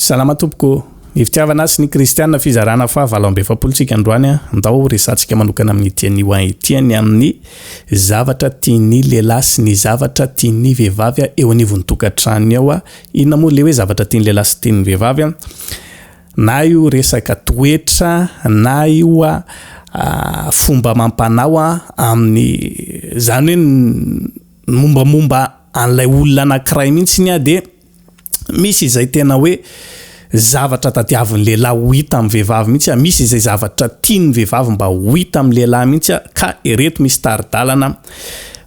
Salama tompoko. Ifitiavana sy ny kristianina fizarana fa 7 tsika androany ndao resatsika manokana amin'ny tian'ny hoay tian'ny amin'ny zavatra tian'ny lehilahy sy ny zavatra tian'ny vehivavy eo anivon'ny tokantrano ao. Inona moa le hoe zavatra tian'ny lehilahy sy tian'ny vehivavy? Na io resaka toetra, na io fomba mampanao amin'ny zany hoe mombamomba an'ilay olona anankiray mihitsy de misy izay tena hoe zavatra tadiavin'ny lehilahy ho hita amin'ny vehivavy mihitsy, misy izay zavatra tian'ny vehivavy mba ho hita amin'ny lehilahy mihitsy ka ereto misy taridalana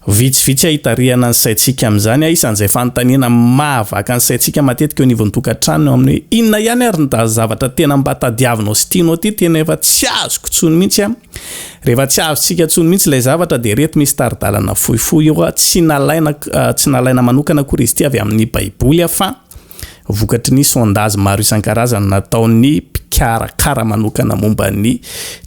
vitsivitsy hitarihana ny saintsika amin'izany. Isan'izay fanontaniana mahavaka ny saintsika matetika eo anivon'ny tokantrano amin'ny hoe inona ihany ary ny zavatra tena mba tadiavinao sy tianao ty tena efa tsy azoko tsony mihitsy. Rehefa tsy azontsika tsony mihitsy ilay zavatra dia ereto misy taridalana fohifohy eo tsy nalaina manokana akory izy ty avy amin'ny baiboly fa vokatry ny sondazy maro isan-karazany nataon'ny mpikarakara manokana momba ny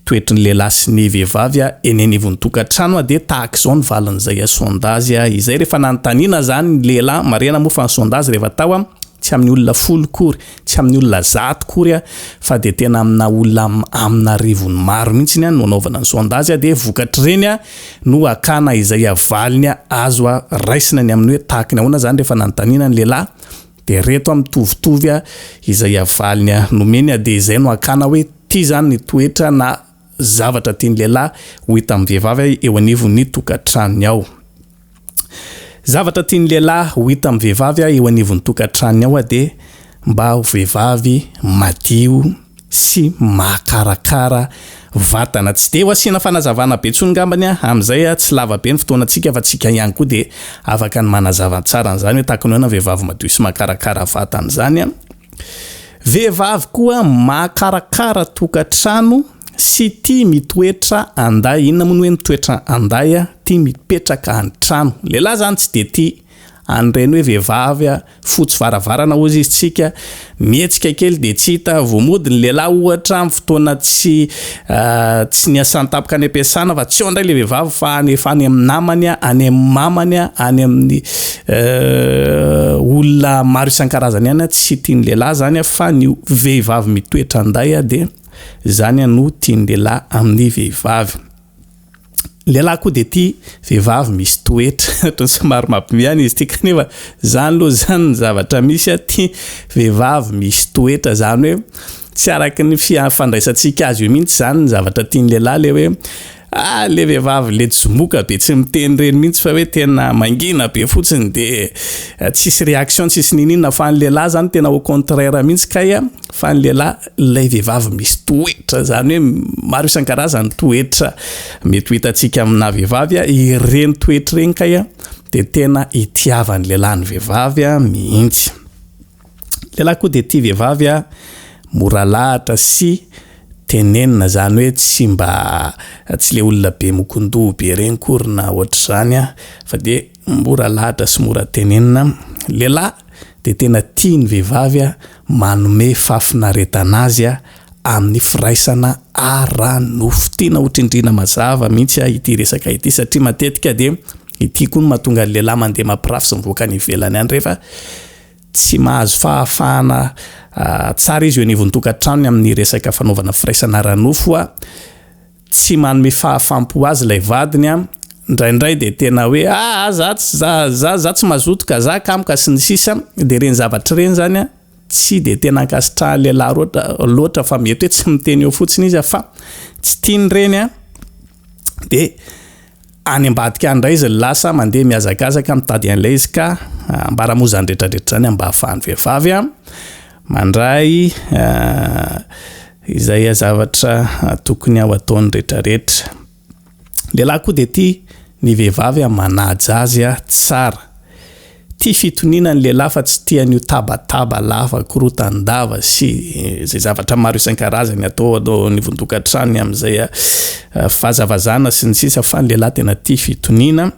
toetry ny lehilahy sy ny vehivavy eny anivon'ny tokantrano dia tahaka izao ny valin'izay sondazy izay rehefa nanontaniana zany ny lehilahy marena moa fa ny sondazy rehefa tao tsy amin'ny olona 10 kory, tsy amin'ny olona 100 kory fa dia tena amina olona amina rivony maro mihitsy no anaovana ny sondazy dia vokatry reny no akana izay avaliny azo raisina ny amin'ny hoe tahaka ny ahoana zany rehefa nanontaniana ny lehilahy dia reto mitovitovy izay avaliny nomeny dia izay no akana hoe ty zany ny toetra na zavatra tian'ny lehilahy ho hita amin'ny vehivavy eo anivon'ny tokantranony ao. Zavatra tian'ny lehilahy ho hita amin'ny vehivavy eo anivon'ny tokantranony ao dia mba ho vehivavy madio sy makarakara vatana. Tsy dia ho asiana fanazavana be tsony ngambany amin'izay tsy lava be ny fotoanantsika fa tsika ihany koa dia afaka ny manazava tsara n'izany hoe tahaka ny vehivavy madio sy makarakara vatana zany. Vehivavy koa makarakara tokantrano sy tia mitoetra anday. Inona moa ny hoe mitoetra anday? Tia mipetraka an-trano. Lehilahy zany tsy dia tia an'ireny hoe vehivavy fotsy varavarana ozy izy tsika mihetsika kely dia tsy hita voamody ny lehilahy ohatra amin'ny fotoana tsy niasan-tapoka any ampiasana fa tsy ao indray le vehivavy fa any amin'ny namany, any amin'ny mamany, any amin'ny olona maro isan-karazany ihany tsy tian'ny lehilahy zany fa ny vehivavy mitoetra anday dia zany no tian'ny lehilahy amin'ny vehivavy. Lehilahy koa dia tia vehivavy misy toetra somary mampimiana izy tia kanefa zany aloha zany ny zavatra misy tia vehivavy misy toetra zany hoe tsy araky ny fandraisantsika azy io mihitsy zany ny zavatra tian'ny lehilahy le hoe le vehivavy le jomoka be tsy miteny reny mihitsy fa hoe tena mangina be fotsiny dia tsisy réaction tsisy ninina fa ny lehilahy zany tena au contraire mihitsy kay fa ny lehilahy ilay vehivavy misy toetra zany hoe maro isan-karazany toetra mety ho hitantsika amina vehivavy ireny toetra reny kay dia tena itiavan'ny lehilahy ny vehivavy mihitsy. Lehilahy koa dia tia vehivavy mora lahatra sy tenenina zany hoe tsy le olona be mokondoha be reny kory na ohatr'izany fa dia mora lahatra sy mora tenenina. Lehilahy dia tena tia ny vehivavy manome fafinaretana azy amin'ny firaisana ara-nofo. Tiana hotrindrina mazava mihitsy ity resaka ity satria matetika dia ity koa no mahatonga ny lehilahy mandeha mampirafy sy mivoaka ny ivelany any rehefa tsy mahazo fahafahana tsara izy eo anivon'ny tokantrano amin'ny resaka fanaovana firaisana ara-nofo tsy manome fahafampo azy ilay vadiny indraindray dia tena hoe za tsy mazotoka za kamoka sy ny sisa dia reny zavatra reny zany tsy dia tena ankasitrahan'ny lehilahy loatra fa mety hoe tsy miteny eo fotsiny izy fa tsy tiany reny dia any ambadika andray izy lasa mandeha mihazakazaka mitady an'ilay izy ka mbaramozany rehetrarehetra zany mba hahafahan'ny vehivavy mandray izay zavatra tokony ao ataony rehetrarehetra. Lehilahy koa dia tia ny vehivavy manaja azy tsara. Tia fitoniana ny lehilahy fa tsy tia ny tabataba lafa korotandava sy izay zavatra maro isan-karazany atao anivon'ny tokantrano amin'izay fahazavazana sy ny sisa fa ny lehilahy tena tia fitoniana.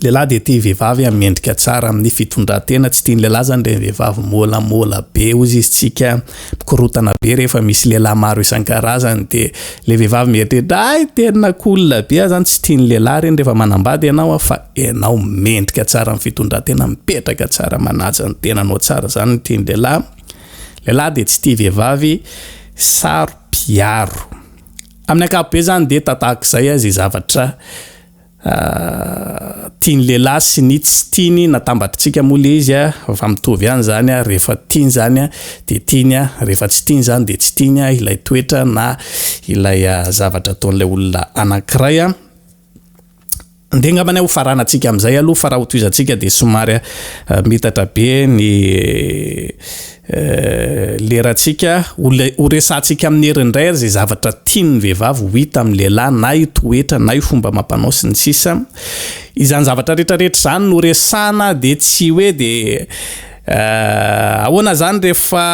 Lehilahy dia tia vehivavy mendrika tsara amin'ny fitondran-tena. Tsy tian'ny lehilahy zany dia vehivavy molamola be ozy izy tsika mikorotana be rehefa misy lehilahy maro isan-karazany dia le vehivavy mieritreritra tena cool be zany tsy tian'ny lehilahy reny rehefa manambady ianao fa ianao mendrika tsara amin'ny fitondran-tena mipetraka tsara manaja ny tenanao tsara zany ny tian'ny lehilahy. lehilahy de tsy tia vehivavy saro-piaro. Amin'ny ankapobeny zany de tatahak'izay zay zavatra tiany lehilahy sy ny tsy tiany natambatritsika moa le izy fa mitovy ihany zany rehefa tiany zany de tiany rehefa tsy tiany zany de tsy tiany ilay toetra na ilay zavatra ataon'ilay olona anankiray de ngambany ho faranantsika amin'izay aloha fa raha ho toizantsika de somary mitatra be ny lerantsika horesantsika amin'ny herindray zay zavatra tiany vehivavy ho hita amin'ny lehilahy na io toetra na io fomba mampanao sy ny sisa izany zavatra rehetrarehetra zany no resahana de tsy hoe de ahoana zany rehefa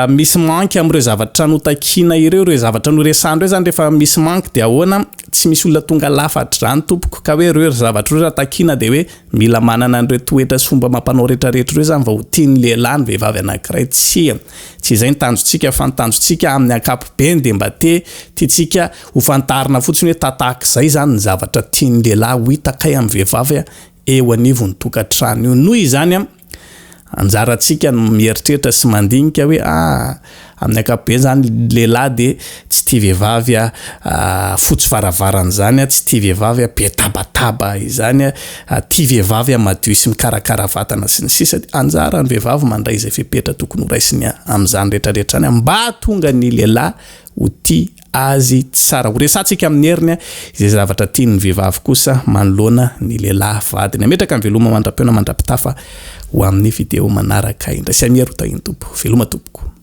misy manky am'ireo zavatra notakiana ireo zavatra noresahana ireo zany rehefa misy manky de ahoana tsy misy olona tonga lafatra zany tompoko ka hoe ireo zavatra ireo takiana de hoe mila manana an'ireo toetra sy fomba mampanao rehetrarehetra ireo zany va ho tiany lehilahy ny vehivavy anankiray tsy izay ny tanjontsika fa ny tanjontsika amin'ny ankapobeny de mba tiatsika ho fantarina fotsiny hoe tatahak'izay zany ny zavatra tiany lehilahy ho hita kay amin'ny vehivavy eo anivon'ny tokantrano io noho izany anjaratsika mieritreritra sy mandinika hoe amin'ny ankapobeny zany lehilahy de tsy tia vehivavy fotsy faravarana zany tsy tia vehivavy be tabataba izany tia vehivavy madio sy mikarakara vatana sy ny sisa anjara ny vehivavy mandray izay fepetra tokony ho raisiny amin'izany rehetrarehetra zany mba tonga ny lehilahy ho tia azy tsara ho resantsika amin'ny heriny izay zavatra tiany vehivavy kosa manoloana ny lehilahy vadiny ametraka ny veloma mandram-piona mandram-pitafa ho amin'ny video manaraka indray sy amiero tahiny tompo veloma tompoko.